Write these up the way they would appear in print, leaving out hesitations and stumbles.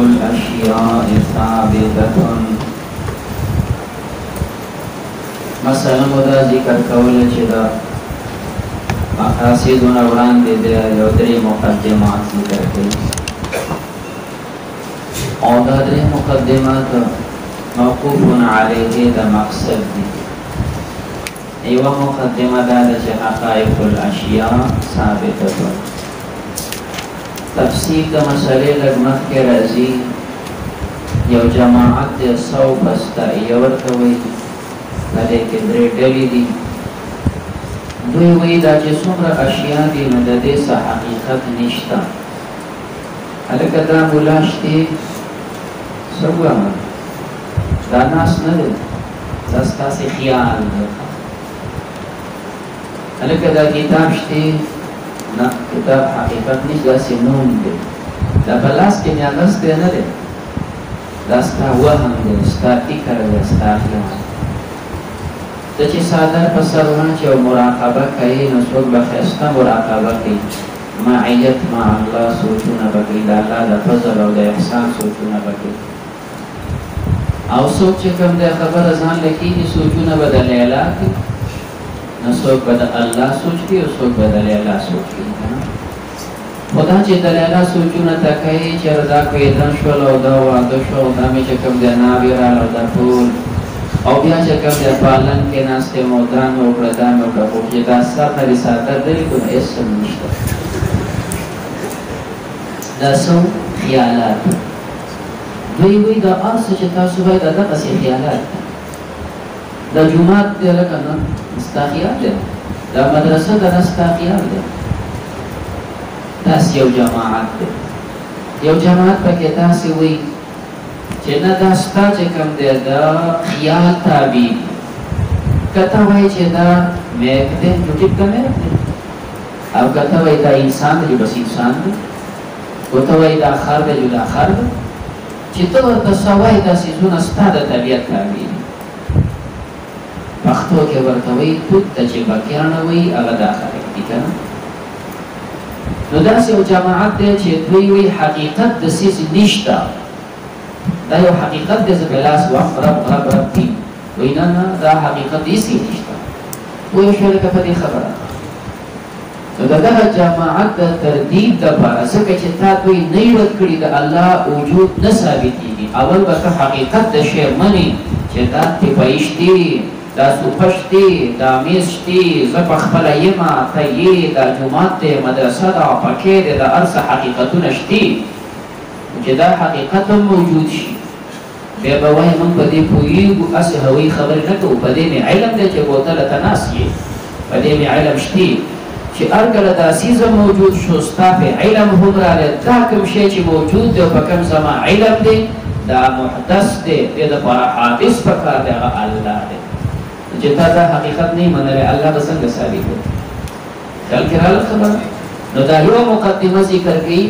الأشياء ثابتة. مثلا مدا ذکر کول چې دا مقاصدونه وړاندې د یو درې مقدمات ذکر کړي او دا درې مقدمات موقوف علیه د مقصد دي. ایوه مقدمه دا ده چې حقائق الاشیاء ثابته. تفسیر د مسئلې لږ مخکې راځي. یو جماعت د سو بستائیه ورته وایي، په دې کې درې ډلې دي. دوی وایي دا چې څومره اشیاء دي نو د دې څه حقیقت نشته. هلکه دا ملا شتې څه ووایم، دا ناس نه دی، دا ستاسې خیال دی. هلکه دا کتاب شتې، نه کتاب حقیقت نشته، داسې نوم دی. دا په لاس کې میانستی نه دی، دا ستا وهم دی، ستا فکر دی، ستا خیال. ته چې څادر په سر واچې او مراقبه کوې نو څوک به ښایسته مراقبه کوي، معیت مع الله سوچونه به کوي، د الله د فضل او د احسان سوچونه به کوي. او څوک چې کوم دی خبره ځان له کېږي سوچونه به د لیلا کوي، نو څوک به د الله سوچ کوي او څوک به د لیلا سوچ کوي. خو دا چې د لیلا سوچونه ته کوي چېرې دا کوېدن شول او دا واده شو او دا مې چې کوم دی ناوې راغله او دا ټول او بیا چې کوم دی پالن کې ناستې مو دا مې وکړه دا مې وکړه، خو چې دا سر هرې ساتر لري نو هېڅ هم نشته. دا څه خیالات. دوی وایي دا هر څه چې تاسو وایي دا دغسې خیالات دي. دا جومات دی لکه نه ستا خیال دی، دا مدرسه ده نه ستا خیال دی. داسې یو جماعت دی. یو جماعت پکې داسې وایي چې نه دا ستا چې کوم دی دا خیال تابع دي. که ته وایې چې دا میک دی نو ټیک ده میک دی، او که ته وایې دا انسان دی بس انسان دی، او ته وایې دا خر دی نو دا خر دی. چې ته ورته څه وایې دا څیزونه ستا د طبیعت تابع دي. پښتو کې ورته وایي توت ته چې بکیانه وایي هغه دا خلک دي که نه. نو داسې یو جماعت دی چې دوی وایي حقیقت د څیز نشته. دا یو حقیقت دی زه په لاس وخت رب رب رب دي، وایي نه نه دا حقیقت هېڅ نشته. وایي شوه لکه په دې خبره. نو د دغه جماعت د تردید دپاره ځکه چې تا دوی نه یې رد کړي د الله وجود نه ثابتېږي. اول به ته حقیقت د شی منې چې دا تپایي شتې، دا سوپه شتې، دا میز شتې، زه پخپله یمه، ته یې، دا جومات دی، مدرسه ده، پکې دی، دا هر څه حقیقتونه شتې. چې دا حقیقت هم موجود شي بیا به وایي موږ په دې پوهېږو، هسې هوایي خبرې نه کوو. په دې مې علم دی چې بوتله ته ناست یې، په دې مې علم شتې چې هر کله دا څیز موجود شو ستا پې علم هم راغلی. دا کوم شی چې موجود دی او په کوم زما علم دی دا محدث دی، دې دپاره حادث پکار دی، هغه الله دی. چې تا دا حقیقت نه منلی الله به څنګه ثابت دی؟ خیال کې راغله خبره. نو دا یوه مقدمه ذکر کوي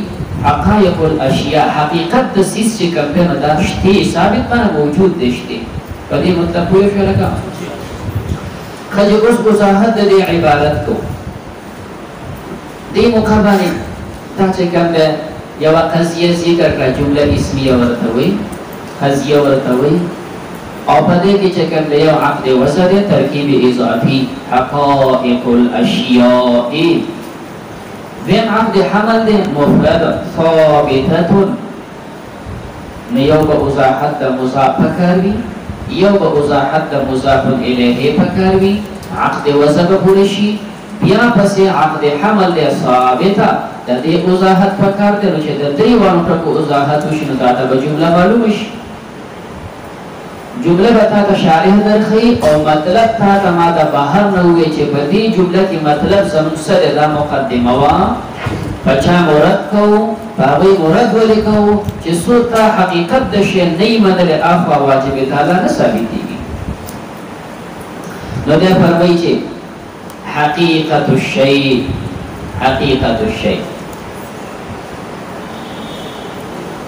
حقایق الاشیاء، حقیقت د څیز چې کوم دی نو دا شتې، ثابت معنی موجود دی، شتې. په دې مطلب پوه شوې لکه ښه چې اوس وضاحت د دې عبادت کوو. دې موقع باندې دا چې کوم دی یوه قضیه ذکر کړه، جمله اسمیه ورته وایي، قضیه ورته وایي. او په دې کې چې کوم دی یو عقد وضع دی، ترکیب اضافي، حقائق الاشیاء. دویم عقد حمل دی، مفرد ثابتة. نو یو به وضاحت د مضاف پکار وي، یو به وضاحت د مضاف الیه پکار وي، عقد وضع به پوره شي. بیا پسې عقد حمل دی ثابته، د دې وضاحت پکار دی. نو چې د دریوانو ټکو وضاحت وشي نو تا ته به جمله معلومه شي. جمله به تا ته شارح درښیي او مطلب تا ته ما د بهر نه ووایي چې په دې جمله کې مطلب زموږ څه دی. دا مقدمه وه، په چا مرد کوو، په هغوی مرد ولې کوو چې څو تا حقیقت د شی نه یې منلی اخوا واجب تعالی نه ثابتېږي. نو بیا فرمایي چې حقیقت الشیء، حقیقت الشیء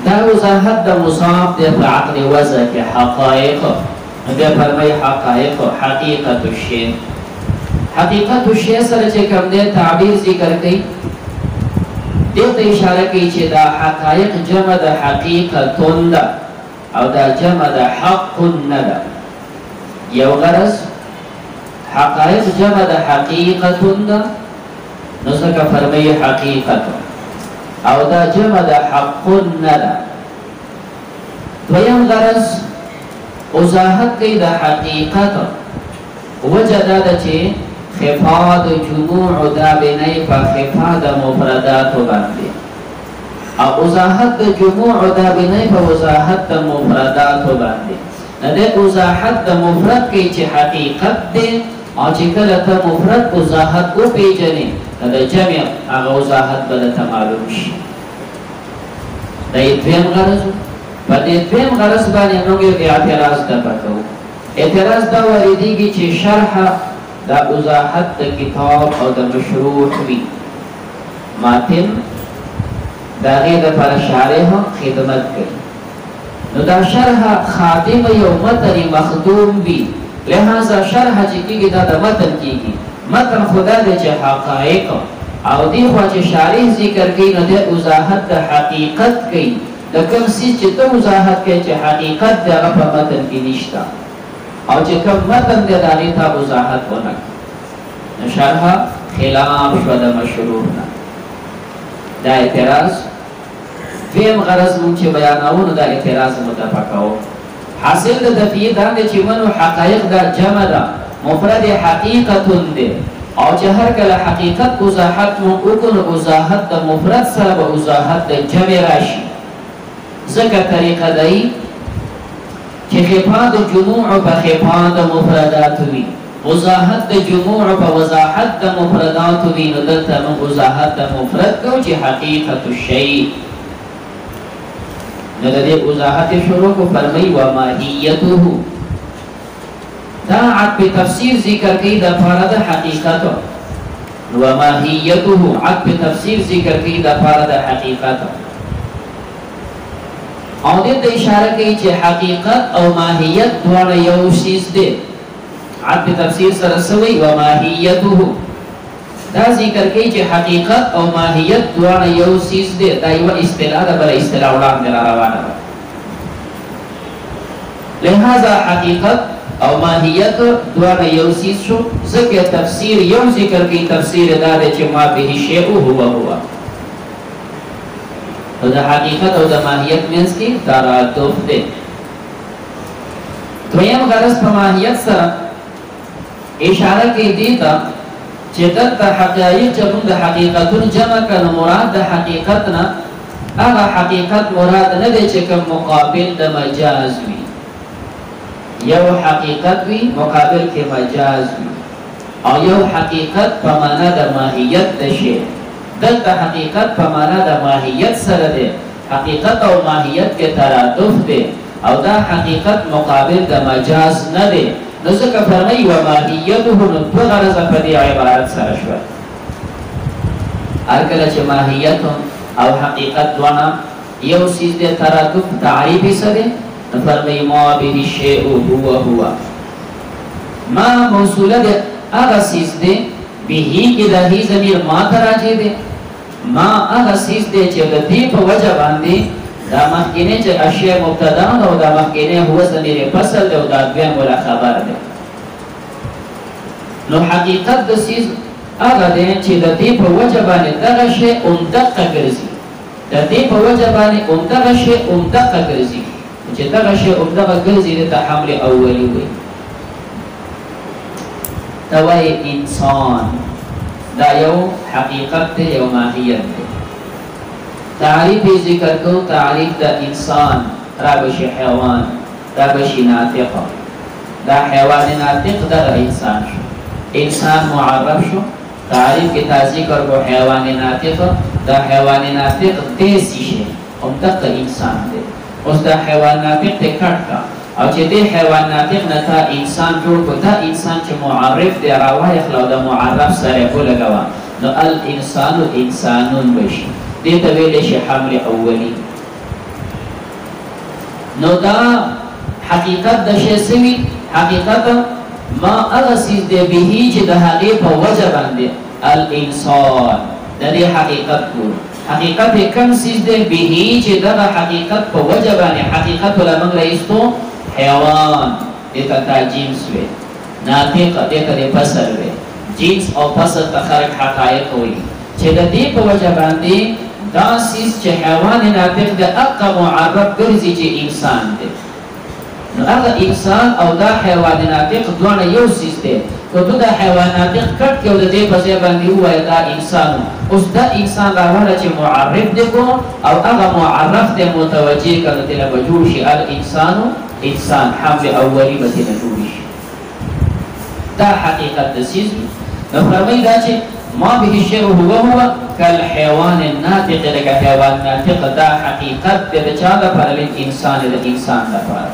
دا وضاحت د مصاف دی په عقد وضع کې حقایق. بیا فرمایي حقایق، حقیقت الشیء. حقیقت الشیء سره چې کوم دی تعبیر ذکر کوي دیتا اشاره کی چه دا حقایق جمع دا حقیقتون دا او دا جمع دا حق ندا یو غرض حقائق جمع دا حقیقتون دا نسکا فرمی حقیقتون او دا جمع دا حقون ندا دویم غرض وضاحت کی دا حقیقت وجه دا دا چه خفاد جموع دا بنای پا خفاد مفرداتو باندی او وضاحت دا جموع دا بنای پا وضاحت دا مفرداتو باندی نده وضاحت دا مفرد کی چه حقیقت دی او چې کله ته مفرد وضاحت وپېژنې نو د جمع هغه وضاحت به درته معلوم شي دا یې دویم غرض و په دې دویم غرض باندې موږ یو اعتراض دفع کوو اعتراض دا واردېږي چې شرح دا وضاحت د کتاب او د مشروع وي ماتن د هغې دپاره شارح خدمت کوي نو دا شرح خادم یو متن مخدوم وي لہذا شرح چکی دا دا متن کیگی متن خدا دے چے حقائق او دی خواہ چے شارح ذکر کی نو دے وضاحت دا حقیقت کی دا کم سیز چے تو وضاحت کی چے حقیقت دے غفا متن کی نشتا او چے کم متن دے دانی تا وضاحت ونک نو شرح خلاف شو دا مشروعنا دا اعتراض فیم غرض من چے بیاناؤن دا اعتراض متفقاؤ حاصل د دفیه دا چې منو حقایق دا جمع ده مفرد حقیقتون ده او چې هر کله حقیقت وضاحت مو وکړو وضاحت د مفرد سره به وضاحت د جمع راشي ځکه طریقه دی چې خفاد جموع په خفاد مفردات وي وضاحت د جموع په وضاحت د مفردات وي نو دلته موږ وضاحت د مفرد کو چې حقیقت الشیء نو د دې وضاحت شروع کو فرمای و ماهیته دا عطف تفسیر ذکر کوي د فرض حقیقت و ماهیته عطف تفسیر ذکر کوي د فرض حقیقت او دې اشاره کوي چې حقیقت او ماهیت دواړه یو شیز دي عطف تفسیر سره سوی و ماهیته دا ذکر کوي چې حقیقت او ماهیت دواړه یو سیز دی دا یو اصطلاح ده بل اصطلاح وړاندې را روانه ده لہذا حقیقت او ماهیت دواړه یو سیز شو ځکه تفسیر یو ذکر کوي تفسیر دا دی چې ما به شیء هو هو او د حقیقت او د ماهیت منځ کې ترادف دی دویم غرض په ماهیت سره اشاره کوي دی ته چې دلته حقایق چې موږ د حقیقتون جمع کړو مراد د حقیقت نه هغه حقیقت مراد نه دی چې کوم مقابل د مجاز وي یو حقیقت وي مقابل کې مجاز وي او یو حقیقت په معنا د ماهیت د شی دلته حقیقت په معنا د ماهیت سره دی حقیقت او ماهیت کې ترادف دی او دا حقیقت مقابل د مجاز نه دی نو ځکه فرمایي و ماهیته نو دوه غرضه په دې عبارت سره شوه هر کله چې ماهیت او حقیقت دواړه یو سیز د ترادف تعریف یې څه دی نو فرمایي ما به الشیء هو هو ما موصوله ده هغه سیز دی به کې د هی ضمیر ما ته راځي دی ما هغه سیز دی چې د دې په وجه باندې دا مخکینه چې اشیاء مبتدا او دا مخکینه هو ضمیر فصل او دا دویم ولا خبر ده نو حقیقت د سیز هغه دی چې د دې په وجه باندې دغه شی اومدقه ګرځي د دې په وجه باندې اومدغه شی اومدقه ګرځي چې دغه شی اومدغه ګرځي د حمل اولی وي توای انسان دا یو حقیقت دی یو ماهیت دی تعریف ذکر کو تعریف دا انسان را بشی حیوان را بشی ناطق دا حیوان ناطق دا انسان شو انسان معرف شو تعریف کی ذکر کو حیوان ناطق دا حیوان ناطق دیسی شی ام تک انسان دے اس دا حیوان ناطق تے کٹ کا او چې دې حیوان ناطق نه تا انسان جوړ کو دا انسان چې معرف دی راوای خلو دا معرف سره ولګوا نو الانسان انسانون بشي دې ته ویل شي حمل اولی نو دا حقیقت د شی سوي حقیقت ما اغسیز دې به چې د هغه په وجه باندې الانسان د دې حقیقت کو حقیقت کم سیز دے بهی چې دغه حقیقت په وجه باندې حقیقت ولا موږ رئیستو حیوان دیتا تا جنس وی ناطق دیتا دی پسر وی جنس او پسر تخرق حقائق وی چې د دې په وجه باندې دا سیز چې حیوان ناطق د اقا معرب ګرځي چې انسان دی نو هغه انسان او دا حیوان ناطق دواړه یو سیز دی که تو دا حیوان ناطق کټ کې او د دې په ځای باندې ووایه دا انسان اوس دا انسان راوړه چې معرف دی کو او هغه معرف دی متوجه کړه چې له جوړ شي الانسان انسان حمل اولی به نه جوړ شي دا حقیقت د سیز نو فرمایي دا چې ما به الشيء هو كالحيوان الناطق لك حيوان ناطق دا حقیقت د چا لپاره انسان د انسان لپاره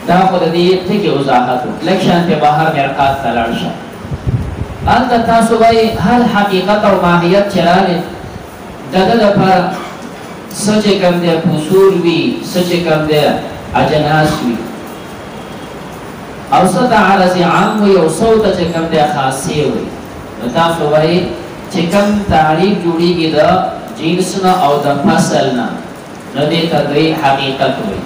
دا خود دې ټکی وضاحت لکشان په بهر مرقات تلاړ شه انت تاسو وای هل حقیقت او ماهیت چلاله دغه لپاره سچ کم دې اصول وی سچ کم دې اجناس وی او صد عرض عام وی او صوت چې کم دې خاصه وی تاسو وای چې کم تعریف جوړیږي د جنس نه او د فصل نه نو دې تدوی حقیقت وی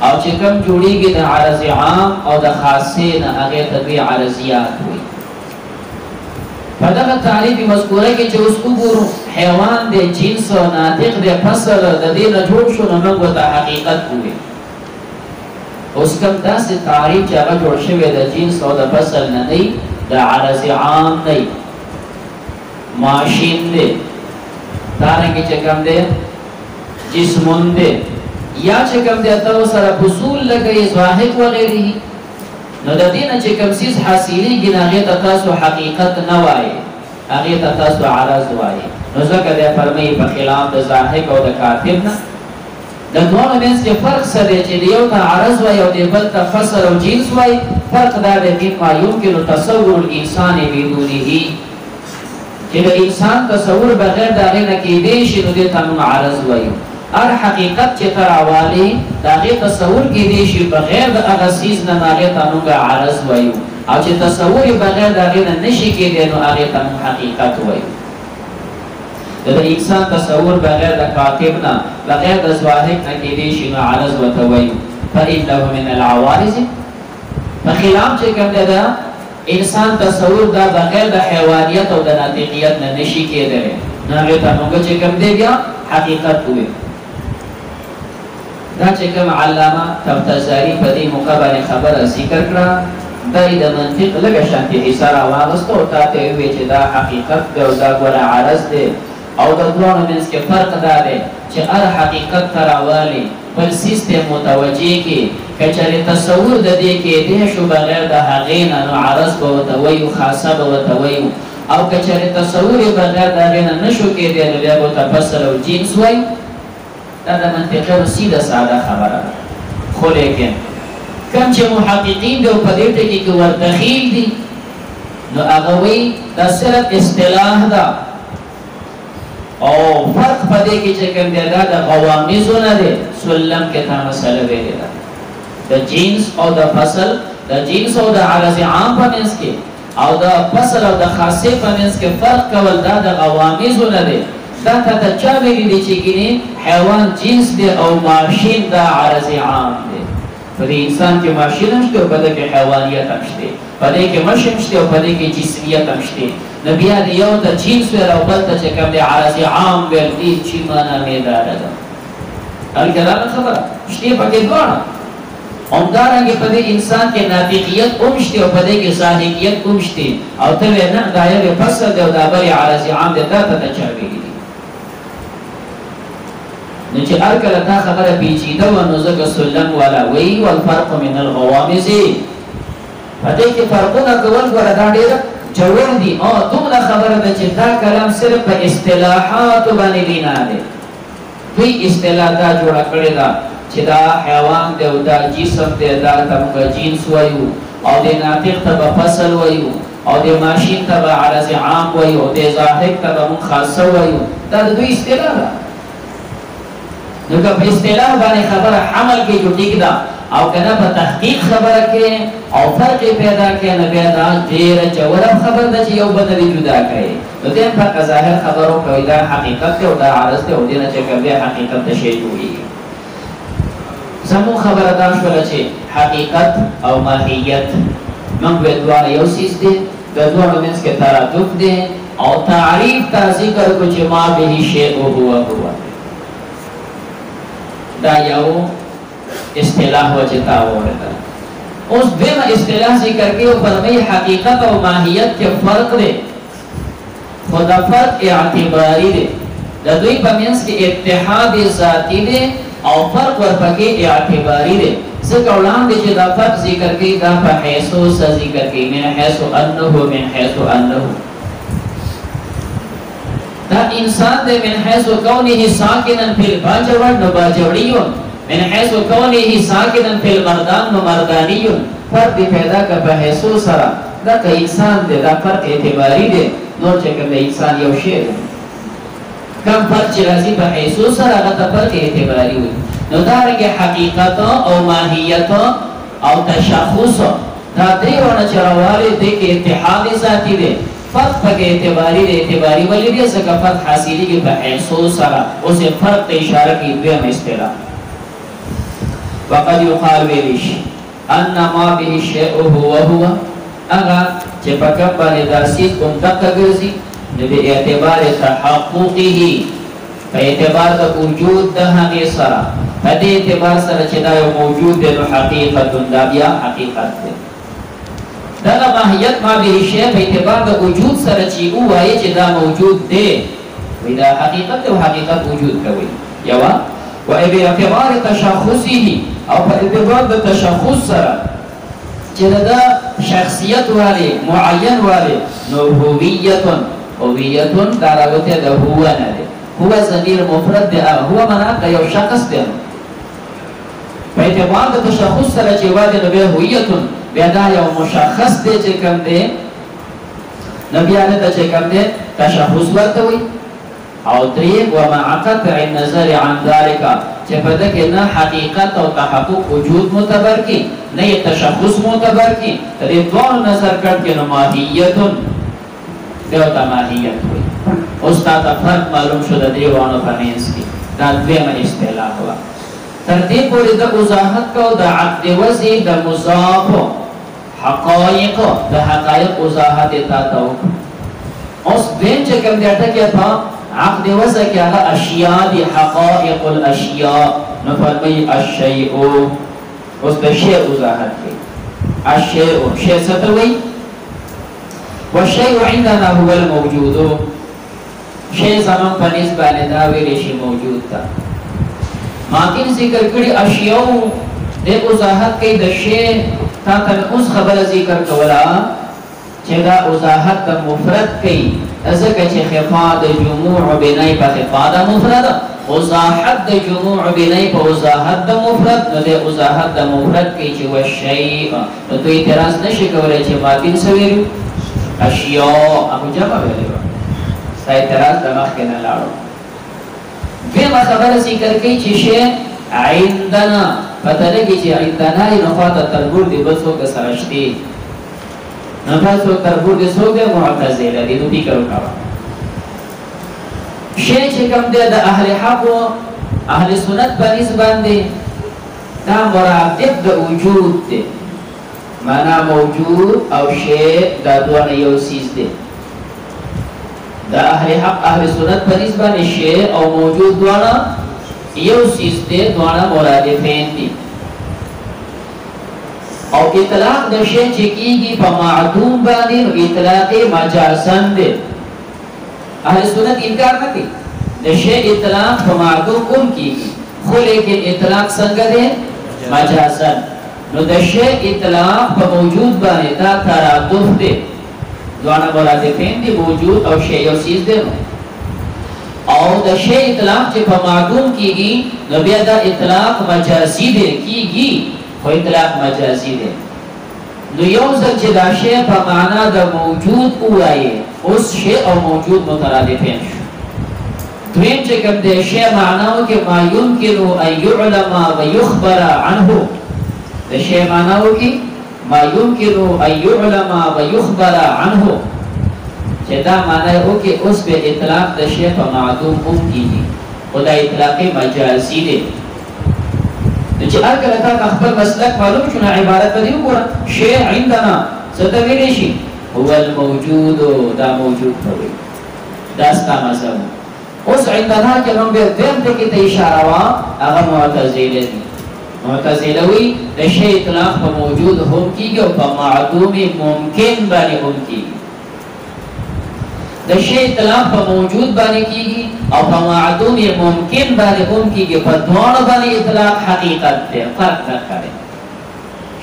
او چې کم جوړیږي د عرض عام او د خاصه نه هغه تدوی عرضیات وی په دغه تعریف مذکوره کې چې اوس وګورو حیوان د جنس او ناطق د فصل د دې نه جوړ شو نو موږ ته حقیقت وی اوس کوم داسې تعریف چې هغه جوړ شوی د جنس او د فصل نه نه د عرض عام نه ماشین دی دارنګه چې کوم دی جسمون دی یا چې کوم دی تاسو سره فصول لګي ظاهر وغيره نو د دې نه چې کوم سیس حاصلېږي هغه ته تاسو حقیقت نه وایي هغه ته تاسو عرض وایي نو ځکه د فرمایي په خلاف د ظاهر او د کاتب نه د دوه منځ کې فرق څه دی چې یو ته عرض وایي او د بل ته فصل او جنس وایي فرق دا دی چې ما يمكن تصور الانسان بدونه چې د انسان تصور بغیر د هغه نه کېدی شي نو د ته عرض وایي ار حقیقت چې تراوالی دا غي تصور کې دي شي بغیر د هغه سیز نه هغه ته موږ عرض وایو او چې تصور بغیر د هغه نه نشي کېدی نو هغه ته حقیقت وایو د انسان تصور بغیر د کاتب نه بغیر د ظاهر نه کېدی شي نو عرض وته وایو فإنه من العوارض فخلاف چې کوم دا انسان تصور دا بغیر د حیوانیت او د ناطقیت نه نشي کېدی نو هغه ته موږ چې کوم دی بیا حقیقت وایو دا چې کوم علامه تفتزاری په دې مقابله خبره ذکر کړه دای د منطق لږه شانتي حصار واغسته او تاسو وی چې دا حقیقت دی او دا ګوره عرض دی او د دوه منځ کې فرق دا دی چې ار حقیقت تراوالی بل سیستم متوجه کې کچره تصور د دې کې دې شو بغیر د هغې نه نو عرض به وتوي خاصه به وتوي او کچره تصور بغیر د هغې نه نشو کېدی نو بیا به تفصل او جنس وایي دا د منطقه سیده ساده خبره خو لیکن کوم چې محققین دی په دې ټکي کې ورتخیل دي نو هغه وایي دا صرف اصطلاح ده او فرق په دې کې چې کوم دی دا د غوامضو نه دی سلم کې تا مسله ویلې ده د جنس او د فصل د جنس او د عرض عام په منځ کې او د فصل او د خاصه په منځ کې فرق کول دا د غوامضو نه دی دا ته چا ویلي دي چې ګینه حیوان جنس دی او ماشین دا عرض عام دی په انسان کې ماشین نشته او په دې کې حیوانیت نشته په دې کې ماشین نشته او په دې کې جسمیت نشته نبی دې یو ته جنس ور او بل ته چې کوم دی عرض عام ول دي چې معنا مې دا ده هل کلام خبره شته پکې دوه همدارنګه په دې انسان کې ناطقیت اومشته او په دې کې ظاهریت اومشته او ته نه دا یو فصل دی او دا بل عرض عام دی دا ته چا ویلي نو چې ارکله تا خبره پیچیده و نو زګ سلم ولا وی والفرق من الغوامض پدې کې فرقونه کول غواړه دا ډېر جوړ دي او دومره خبره ده چې دا کلام صرف په اصطلاحات باندې بنا دی دوی اصطلاح دا جوړ کړی دا چې دا حیوان دی او دا جسم دی دا تمګه جنس وایو او د ناطق ته فصل وایو او د ماشین ته عرض عام وایو او د ظاهر ته خاصه وایو دا دوی اصطلاح ده نو که په اصطلاح باندې خبره حمل کې جو ټیک ده او کنا په تحقیق خبره کې او فرق پیدا کې نه پیدا ډیر جوړه خبره ده چې یو بل نه جدا کوي نو دې په ظاهر خبرو کوي دا حقیقت او دا عرض ته او دې نه چې کوي حقیقت ته شی جوړي زمو خبره دا شوله چې حقیقت او ماهیت موږ به دوه یو سیس دي د دوه منځ کې ترادف دي او تعریف تا ذکر کو چې ما به شی او هو دا یو اصطلاح وجتا ورته اوس دغه اصطلاح ذکر کې او فرمایي حقیقت او ماهیت کې فرق دی خدا فرق اعتباری دی د دوی په منځ کې اتحاد ذاتی دی او فرق ورپکې اعتباری دی ځکه وړاندې چې دا فرق ذکر کې دا په حیثو ذکر کې من حیث انه دا انسان دے من حیث کونه ساکنن فی الباجور نو باجوریون من حیث کونه ساکنن فی المردان نو مردانیون فرق دی پیدا کا بحیثو سرا دا که انسان دے دا فرق اعتباری دے نور چکر دے انسان یو شیر کم فرق چی رازی بحیثو سرا غطا فرق اعتباری ہوئی نو دارنگی حقیقت او ماہیت او تشخص دا دیوانا چروالی دے که اتحاد ذاتی دے فرق پک اعتباری ولی دے سکا فرق حاصلی کی بحیثو سرا اسے فرق اشارہ کی دویم اصطلاح وقد یقال ویلیش ان ما به الشیء هو اگا چه پکم بالی درسید کم دقا گرزی نبی اعتبار تحققه پا اعتبار دا وجود دا همی سرا پا دی اعتبار سرا چه دا یو موجود دے نو حقیقت دا بیا حقیقت دے دا ماهیت ما به شی په اعتبار د وجود سره چې وایي چې دا موجود دی وي دا حقیقت او حقیقت وجود کوي یوا و به اعتبار تشخصه او په اعتبار د تشخص سره چې دا شخصیت والی معین والی نو هویت دا راوته د هو نه دی هو ضمیر مفرد دی هو معنا د یو شخص دی په اعتبار د تشخص سره چې وایي نو به هویت بیادا یو مشخص دے چه کم دے نبیانه تا چه کم دے تشخص ورتوی او دریب وما قطع النظر عن ذالکا چه پدک نا حقیقت او تحقق وجود معتبر کی نئی تشخص معتبر کی تری دوان نظر کرد که ماهیتون دیوتا ماهیت ہوئی استاد فرق معلوم شده دیوانو پمینس کی دا دویم اصطلاح ہوا ترتیب پوری دا وضاحت کو دا عقد وزی دا مضاف حقائق دا حقائق وضاحت تاتاو اس دین چکم دیتا کیا تھا عقد وزا کیا تھا اشیاء دی حقائق الاشیاء نفرمی الشیعو اس دا شیع وضاحت کی الشیعو شیع ستوئی والشیع عندنا هو الموجودو شیع زمان پنیس بانے داوی ریشی موجود تا ماکین ذکر کری اشیاء دے وضاحت کی دا شیع تا تن اس خبر ذکر کولا چه دا وضاحت دا مفرد کی ازکا چه خفاد جموع بنای پا خفاد مفرد وضاحت دا جموع بنای پا وضاحت دا مفرد نو دے وضاحت دا مفرد کی چه وشیء نو تو اعتراض نشی کولا چه ماکین سویلو اشیاء اکو جمع بیلیو ستا اعتراض دا مخینا لارو فیما خبر ذکر کی چه شیع عندنا پتہ لگی چه عندنا نخواتا تربور دی بسو کسرشتی نفاسو تربور دی سو دے معتزلہ دی نو فکر کرو شیع چه کم دے دا اہل حق و اہل سنت بنیز باندے دا مرادف دا وجود دے مانا موجود او شیع دا دوان یو سیز دے دا اہل حق اہل سنت بنیز باندے شیع او موجود دوانا یو سیز دے دوانا مرادفین دی او اطلاق دا شیع چکی گی پا معدوم باندے نو اطلاق مجازن دے اہل سنت انکار نکی دا شیع اطلاق پا معدوم کن کی گی خو لیکن اطلاق سنگا دے مجازن نو دا شیع اطلاق پا موجود باندے دا ترادف دے دوانا مرادفین دی موجود او شیع یو سیز دے نو او دا شیع اطلاق چی پا معدوم کی گی نو بیا دا اطلاق مجازی دے کی گی خو اطلاق مجازی دے نو یوزر چی دا شیع پا معنی دا موجود اوائے اس شیع او موجود مترادفین شو دویم چی کم دے شیع معناو کہ ما یمکنو ان یعلم و یخبر عنہو د شی معنا وکي ما يمكن ان يعلم ويخبر عنه، چې دا معنا وکي اوس به اطلاق د شی په معدوم هم کیږي، خدا اطلاق مجازي دی. چې اگر تا خپل مسلک معلوم شونه عبارت به وګوره شی عندنا ستویل شي هو الموجود، دا موجود دی، دا ستا مذهب. اوس عندنا کې هم به دیم ته کې اشاره وا هغه معتزله دي. معتزله وی د شی اطلاق په موجود هم کیږي او په معدوم ممکن باندې هم کیږي. د شی اطلاق په موجود باندې کیږي او په معدوم ممکن باندې هم کیږي. په دوه باندې اطلاق حقیقت دی، فرق نه کوي.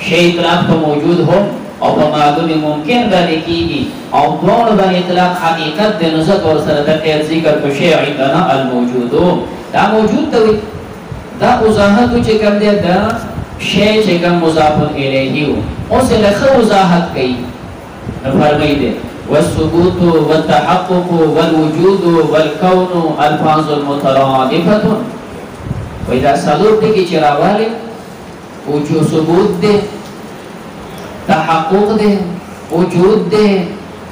شی اطلاق په موجود هم او په معدوم ممکن باندې کیږي او دوه باندې اطلاق حقیقت دی. نو زه ور سره د خیر ذکر په شی عندنا الموجود، دا موجود دی. دا وضاحت چې کوم دی دا شی چې کوم مضاف الیه وو اوس له خو وضاحت کوي. نو فرمایي دی والثبوت والتحقق والوجود والكون الفاظ مترادفه. واذا صدور دي چې راواله وجود ثبوت دی، تحقق دی، وجود دی،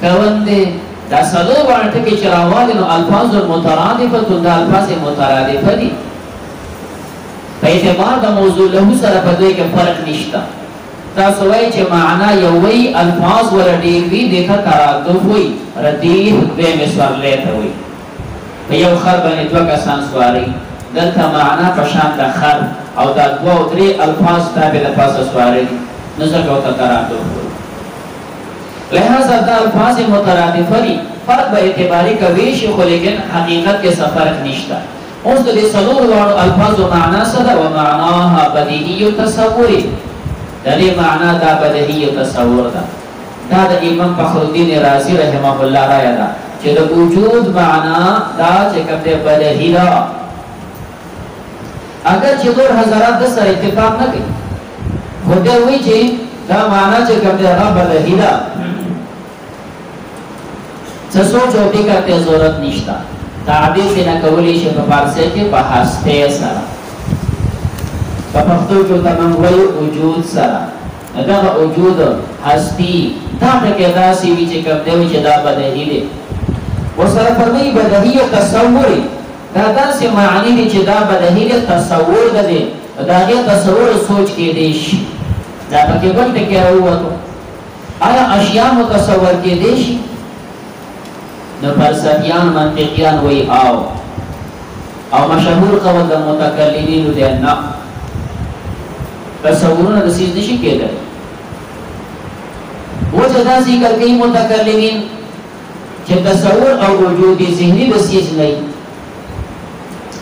کون دی، دا صدور ورته کې چې راواله نو الفاظ مترادفه، دا الفاظ مترادفه دي. په اعتبار د موضوع له سره په دې کې فرق نشته. تاسو وایي چې معنا یو وی الفاظ ور ډیر وی دغه ترادف وي، ردیف به مسورلې ته وي. په یو خر باندې دوه کسان سواري، دلته معنا په شان د خر او د دوه او درې الفاظ تابع د پاسه سواري، نو څنګه وته ترادف وي. لہذا د الفاظ مترادفه دي، فرق به اعتباري کوي شي، خو لیکن حقیقت کې څه فرق نشته. اوس د دې څلور واړو الفاظو معنا څه ده؟ و معناها بدیهی تصور. د دې معنا دا بدیهی تصور ده. دا د امام فخرالدین رازی رحمه الله رایه ده چې د وجود معنا دا چې کوم دی بدیهی ده. اگر چې ټول حضرات د سره اتفاق نه کوي، خو دا وایي چې دا معنا چې کوم دی هغه بدیهی ده، څه سوچ او فکر ته ضرورت نشته. تعبیر څنګه کولی شي په فارسی کې په هسته سره، په پښتو کې تمام وایي وجود سره. دا وجود هستی دا ټکي داسې وي چې کوم دی چې دا بدیهی دی. وسره فرمایي بدیهی تصور، دا داسې معنی دي چې دا بدیهی تصور ده، دا غي تصور سوچ کې دی شي. دا پکې بل ټکی راووتو، آیا اشیاء متصور کې دی شي؟ نو فلسفیان منطقیان وی او مشهور قول د متکلمین دی نه، تصورونه د سیز نشي کېدای. وجه دا ذکر کوي متکلمین چې تصور او وجود ذهنی د سیز نه،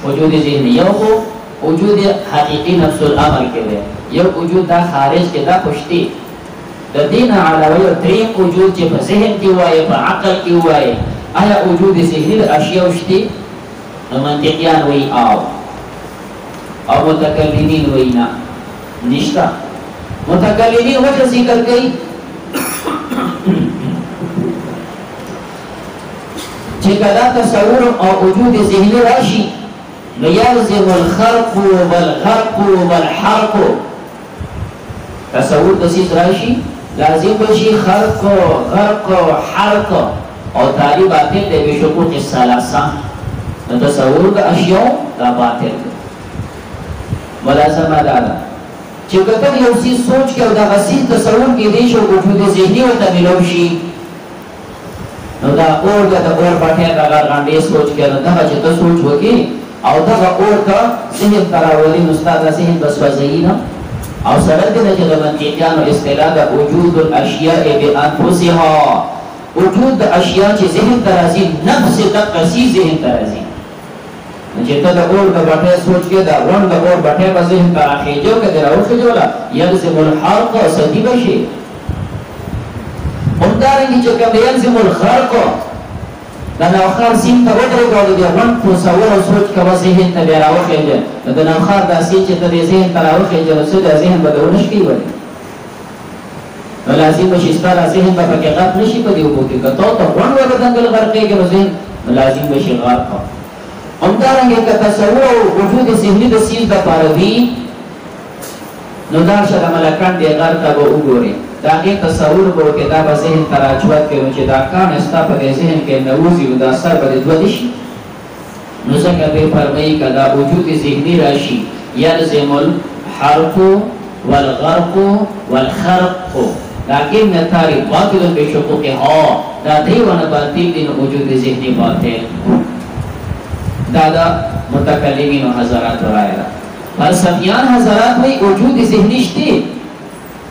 وجود ذهنی یو خو وجود حقیقی نفس الامر کې دی، یو وجود دا خارج کې دا خوشتي د دین علاوه یو دریم وجود چې په ذهن کې وایي، په عقل کې وایي. آیا وجود ذهنی د اشیاء شته؟ نو منطقیان وی او متکلمین وی نه نشته. متکلمین وجه ذکر کوي چې کله تصور او وجود ذهنی راشي نو یلزم الخلق والغرق والحرق. تصور د سیس راشي لازم بشي خلق غرق حرق او تعالی باطل دی بشکوک الثلاثه. نو تصور د اشیاء دا باطل دی. ملازمه دا ده چې کله یو څه سوچ کې او دا غسی تصور کې دی شو وجود ذهنی او تملو شي، نو دا اور د اور باندې دا غاندې سوچ کې دا چې ته سوچ وکې او دا اور کا ذهن تراولي مستعد ذهن بس وزینا او سره دې چې د منطقيانو اصطلاح د وجود الاشیاء بانفسها، وجود د اشیاء چې ذهن ترازی نفس تقسی ذهن ترازی. چې ته د اور د باټه سوچ کې دا ون د اور باټه په ذهن ته راخېجو کې دراوخه جوړه یلزم الحرق صدی بشي. همدارنګه چې کوم یلزم الخرق دا نو خار سیم ته ودرېږي د ون په تصور او سوچ کې ذهن ته راوخېږي. دا نو خار داسې چې د ذهن ته راوخېږي نو څه د ذهن بدلون شي وي. نو لازم شي ستاره ذهن په کې غلط نشي په دې وګورئ کته ته ون ور بدل غرقېږي نو ذهن لازم شي غلط. همدارنګه که تصور او وجود ذهنی د سیز د پاره وي نو دا شد ملکان دی غر تا با اگوری دا غی تصور بو که دا با ذهن تراجوت که نو چه دا کان استا پا دی ذهن که نوزی و دا سر با دی دو دیشی نو زکر بی فرمایی که دا وجود ذهنی راشی یلزم الحرق والغرق والخرق لكن نتاري باطل بشقوقها دا دیوان باطل دین وجود ذهنی باطل دا متکلمین و حضرات رائے فلسفیان حضرات وی وجود ذهنی شتی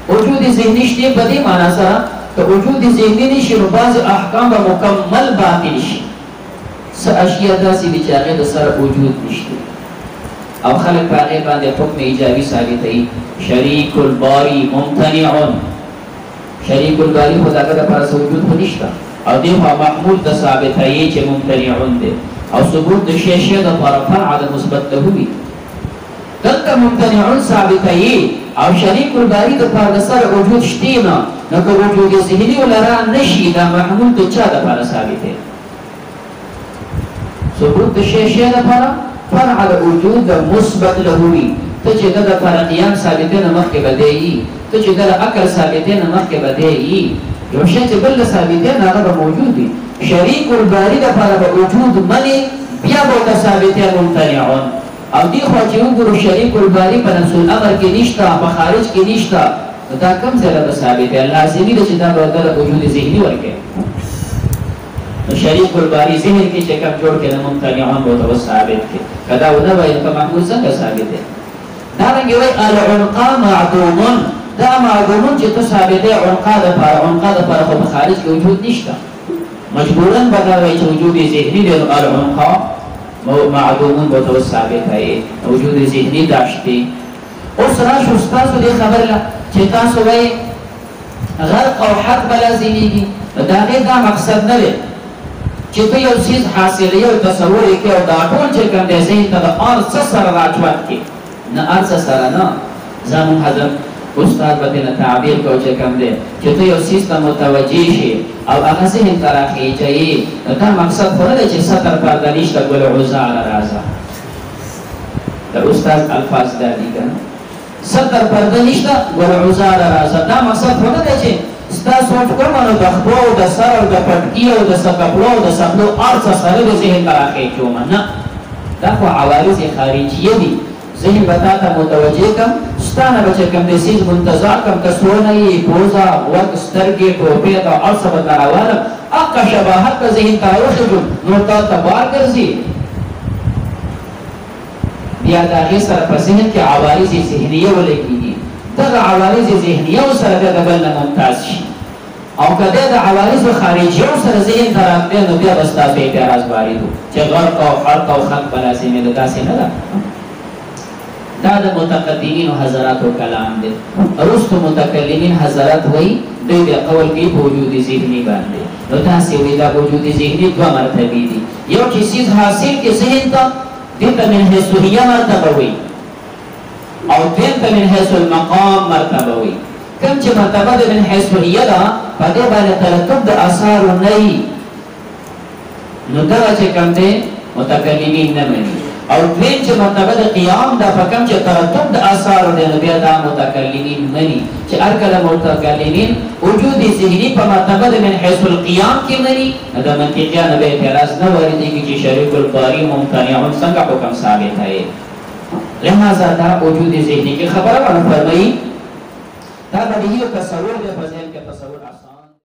وجود ذهنی شتی بدی معنی سرا تو وجود ذهنی نشی و بعض احکام با مکمل باطل شی سا اشیاء دا سی بچاقی دا سر وجود نشتی او خلق باقی باندے حکم ایجابی ثابتی شریک الباری ممتنعون شریک الباری خدا کا دا پرس وجود خو نشتا او دیوها محمول دا ثابتی چه ممتنعون دے او ثبوت دا شیشی دا فرفع دا مثبت لہوی دلتا ممتنعون ثابتی او شریک الباری دا پر سر وجود شتینا نکو وجود ذهنی و لران نشی دا محمول دا چا دا پر ثابتی ثبوت دا شیشی دا فرع دا وجود دا مثبت لہوی تجه دا پر قیام ثابتین مخ کے بدئی تجه دا عقل ثابتین مخ کے بدئی یو شی چې بل ثابتین هغه موجود دي شریک الباری دا پر وجود منی بیا به ثابتین ممتنعون او دی خو چې وګورو شریک الباری په نفس الامر کې نشتا په خارج کې نشتا دا کم ځای له ثابتین لازمي ده چې دا به وجود ذهني ورکه شریک الباری ذهن کې چې کوم جوړ کړي ممتنعون به ثابت کې کدا و نه وایي په محمود څنګه ثابت ده دارنگی وی العنقا معدومون دا معدومون چه تو ثابته عنقا دا پار خود خارج که وجود نشتا مجبورن بگاوی چه وجود ذهنی دین العنقا معدومون با تو ثابت ہے وجود ذهنی داشتی اس راش استاسو دی خبر لا چه تاسو وی غرق او حق بلازمی گی دا غیر دا مقصد نوی چه تو یو چیز حاصلی و تصوری که و دا طول چه کم دی ذهن تا دا آر سسر راجوت کی نه ارزه سره نه زمون حضرت استاد بتنه تعبیر کو چې کوم دی چې ته یو سیستم متوجی شي او هغه ذهن تراخی چي دا مقصد خو نه چې ستر پرده نشته ګل عزال راځه دا استاد الفاظ دا دي کنه ستر پرده نشته ګل عزال راځه دا مقصد خو نه چې ستا سوچ کوم نو د خپل او د سر او د پټکی او د سکپلو او د سپلو ارزه سره د ذهن تراخی کوم نه دا خو عوارض خارجیه دي ذهن بتاتا متوجه کم ستانا بچه کم دیسیز منتظار کم کسونهی بوزا وقت سترگی ٹوپیت و عرصب تراوالم اقا شباہت کا ذهن تاوشو جو نورتا تبار کرزی بیاد آگی سر پر ذهن کی عوارض ذهنیه و لکی دغا عوارض ذهنیه و سر ده بلن ممتاز شی او که ده عوارض خارجیه و سر ذهن تراکده نو بیا بستا فی اعتراض باریدو چه غرق و خرق و خلق بلازمی ده داسی ندا دا د متقدمین و حضرات و کلام دے رست متکلمین حضرات وی دوی قول کی وجود ذهنی باندې نو تاسو وی دا وجود ذهنی دو مرتبه دي یو چې چیز حاصل کې ذهن ته دته من حیثیه مرتبه وی او دته من حیث المقام مرتبه وی کوم چې مرتبه من حیثیه دا په دې باندې ترتب د آثار نه نو دا چې کوم دي متکلمین نه مني او دویم چې مرتبه د قیام دا فکم چې ترتب د آثار د نبی دا متکلمین منی چې ارکل متکلمین وجود ذهنی په مرتبه د من حيث القيام کې منی دا منطقيا نبی اعتراض نه ورته چې شریک الباری ممتنعون څنګه حکم ثابت ہے لہذا دا وجود ذهنی کی خبره ورته فرمایي دا بدیهی تصور د فضیل کې تصور